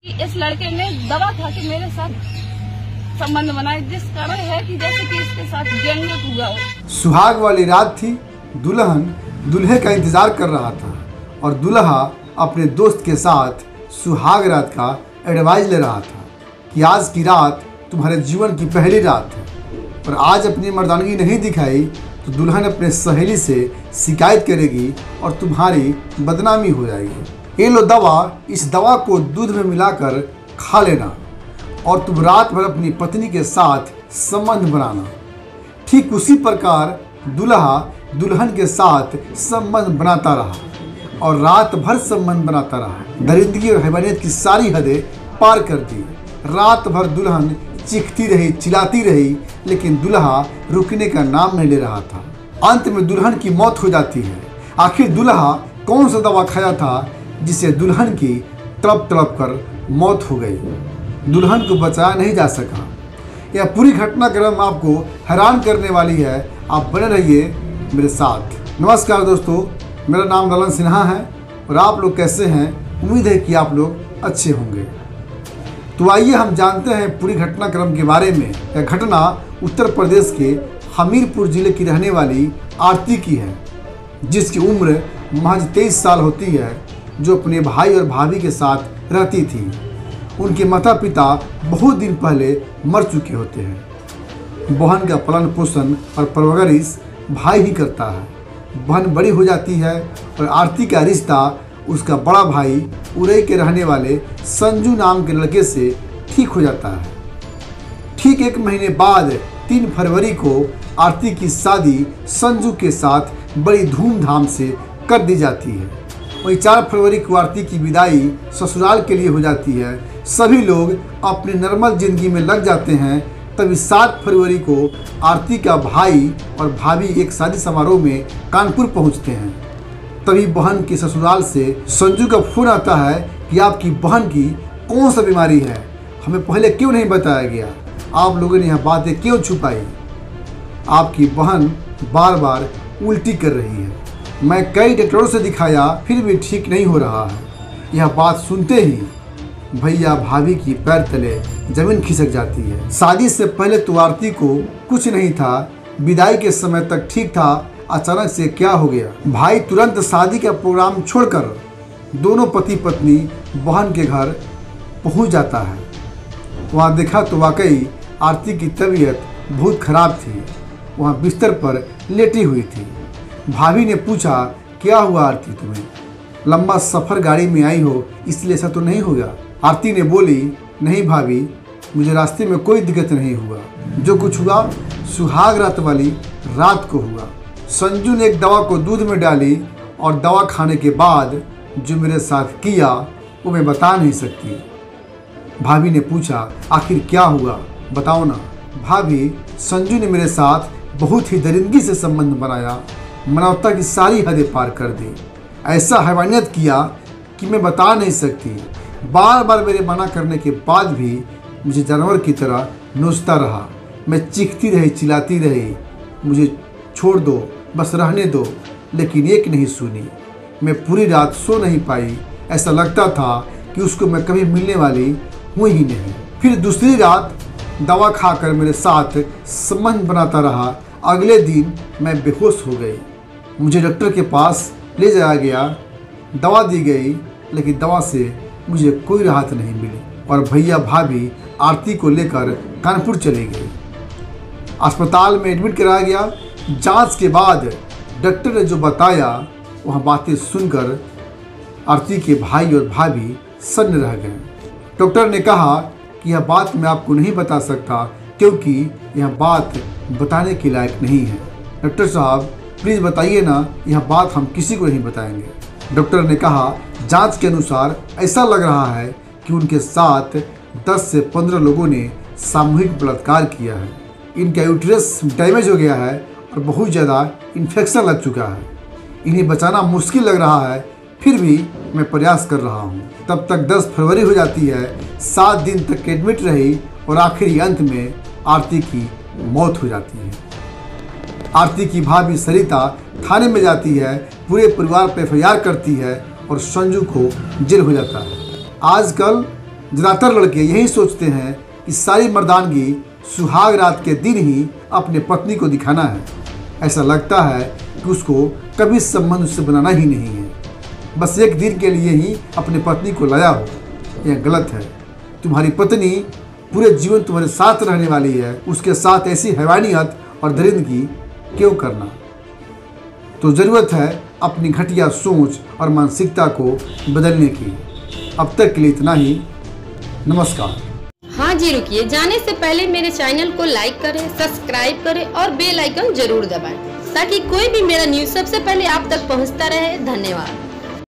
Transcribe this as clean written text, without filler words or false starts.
इस लड़के ने दवा खा के मेरे साथ संबंध बनाए, जिस कारण है कि जैसे कि इसके साथ व्यंग्य हुआ हो। सुहाग वाली रात थी। दुल्हन दूल्हे का इंतजार कर रहा था और दूल्हा अपने दोस्त के साथ सुहाग रात का एडवाइस ले रहा था कि आज की रात तुम्हारे जीवन की पहली रात है, और आज अपनी मर्दानगी नहीं दिखाई तो दुल्हन अपने सहेली से शिकायत करेगी और तुम्हारी बदनामी हो जाएगी। ये लो दवा, इस दवा को दूध में मिलाकर खा लेना और तुम रात भर अपनी पत्नी के साथ संबंध बनाना। ठीक उसी प्रकार दूल्हा दुल्हन के साथ संबंध बनाता रहा और रात भर संबंध बनाता रहा। दरिंदगी और हैवानियत की सारी हदें पार कर दी। रात भर दुल्हन चीखती रही, चिल्लाती रही, लेकिन दूल्हा रुकने का नाम नहीं ले रहा था। अंत में दुल्हन की मौत हो जाती है। आखिर दूल्हा कौन सा दवा खाया था जिसे दुल्हन की तड़प तड़प कर मौत हो गई। दुल्हन को बचाया नहीं जा सका। यह पूरी घटनाक्रम आपको हैरान करने वाली है। आप बने रहिए मेरे साथ। नमस्कार दोस्तों, मेरा नाम ललन सिन्हा है और आप लोग कैसे हैं? उम्मीद है कि आप लोग अच्छे होंगे। तो आइए हम जानते हैं पूरी घटनाक्रम के बारे में। यह घटना उत्तर प्रदेश के हमीरपुर जिले की रहने वाली आरती की है, जिसकी उम्र महज 23 साल होती है, जो अपने भाई और भाभी के साथ रहती थी। उनके माता पिता बहुत दिन पहले मर चुके होते हैं। बहन का पालन पोषण और परवरिश भाई ही करता है। बहन बड़ी हो जाती है और आरती का रिश्ता उसका बड़ा भाई उरई के रहने वाले संजू नाम के लड़के से ठीक हो जाता है। ठीक 1 महीने बाद 3 फरवरी को आरती की शादी संजू के साथ बड़ी धूमधाम से कर दी जाती है। वही 4 फरवरी को आरती की विदाई ससुराल के लिए हो जाती है। सभी लोग अपनी नॉर्मल जिंदगी में लग जाते हैं। तभी 7 फरवरी को आरती का भाई और भाभी एक शादी समारोह में कानपुर पहुंचते हैं। तभी बहन के ससुराल से संजू का फोन आता है कि आपकी बहन की कौन सा बीमारी है, हमें पहले क्यों नहीं बताया गया, आप लोगों ने यह बातें क्यों छुपाई, आपकी बहन बार बार उल्टी कर रही है, मैं कई डॉक्टरों से दिखाया फिर भी ठीक नहीं हो रहा है। यह बात सुनते ही भैया भाभी की पैर तले जमीन खिसक जाती है। शादी से पहले तो आरती को कुछ नहीं था, विदाई के समय तक ठीक था। अचानक से क्या हो गया? भाई तुरंत शादी का प्रोग्राम छोड़कर दोनों पति पत्नी बहन के घर पहुंच जाता है। वहां देखा तो वाकई आरती की तबीयत बहुत खराब थी। वहां बिस्तर पर लेटी हुई थी। भाभी ने पूछा, क्या हुआ आरती तुम्हें? लंबा सफ़र गाड़ी में आई हो इसलिए ऐसा तो नहीं होगा? आरती ने बोली, नहीं भाभी, मुझे रास्ते में कोई दिक्कत नहीं हुआ। जो कुछ हुआ सुहाग रात वाली रात को हुआ। संजू ने एक दवा को दूध में डाली और दवा खाने के बाद जो मेरे साथ किया वो मैं बता नहीं सकती। भाभी ने पूछा, आखिर क्या हुआ बताओ ना। भाभी, संजू ने मेरे साथ बहुत ही दरिंदगी से संबंध बनाया, मानवता की सारी हदें पार कर दी। ऐसा हैवानियत किया कि मैं बता नहीं सकती। बार बार मेरे मना करने के बाद भी मुझे जानवर की तरह नोचता रहा। मैं चीखती रही, चिल्लाती रही, मुझे छोड़ दो, बस रहने दो, लेकिन एक नहीं सुनी। मैं पूरी रात सो नहीं पाई। ऐसा लगता था कि उसको मैं कभी मिलने वाली हूँ ही नहीं। फिर दूसरी रात दवा खाकर मेरे साथ संबंध बनाता रहा। अगले दिन मैं बेहोश हो गई। मुझे डॉक्टर के पास ले जाया गया, दवा दी गई, लेकिन दवा से मुझे कोई राहत नहीं मिली और भैया भाभी आरती को लेकर कानपुर चले गए। अस्पताल में एडमिट कराया गया। जांच के बाद डॉक्टर ने जो बताया वह बातें सुनकर आरती के भाई और भाभी सन्न रह गए। डॉक्टर ने कहा कि यह बात मैं आपको नहीं बता सकता क्योंकि यह बात बताने के लायक नहीं है। डॉक्टर साहब प्लीज़ बताइए ना, यह बात हम किसी को नहीं बताएंगे। डॉक्टर ने कहा, जांच के अनुसार ऐसा लग रहा है कि उनके साथ 10 से 15 लोगों ने सामूहिक बलात्कार किया है। इनका यूट्रस डैमेज हो गया है और बहुत ज़्यादा इन्फेक्शन लग चुका है। इन्हें बचाना मुश्किल लग रहा है, फिर भी मैं प्रयास कर रहा हूँ। तब तक 10 फरवरी हो जाती है। 7 दिन तक एडमिट रही और आखिरी अंत में आरती की मौत हो जाती है। आरती की भाभी सरिता थाने में जाती है, पूरे परिवार पर FIR करती है और संजू को जेल हो जाता है। आजकल ज़्यादातर लड़के यही सोचते हैं कि सारी मर्दानगी सुहाग रात के दिन ही अपने पत्नी को दिखाना है। ऐसा लगता है कि उसको कभी संबंध उससे बनाना ही नहीं है, बस एक दिन के लिए ही अपनी पत्नी को लाया हो। यह गलत है। तुम्हारी पत्नी पूरे जीवन तुम्हारे साथ रहने वाली है, उसके साथ ऐसी हैवानियत और दरिंदगी क्यों करना। तो ज़रूरत है अपनी घटिया सोच और मानसिकता को बदलने की। अब तक के लिए इतना ही। नमस्कार। हाँ जी, रुकिए, जाने से पहले मेरे चैनल को लाइक करें, सब्सक्राइब करें और बेल आइकन जरूर दबाएं ताकि कोई भी मेरा न्यूज़ सबसे पहले आप तक पहुंचता रहे। धन्यवाद।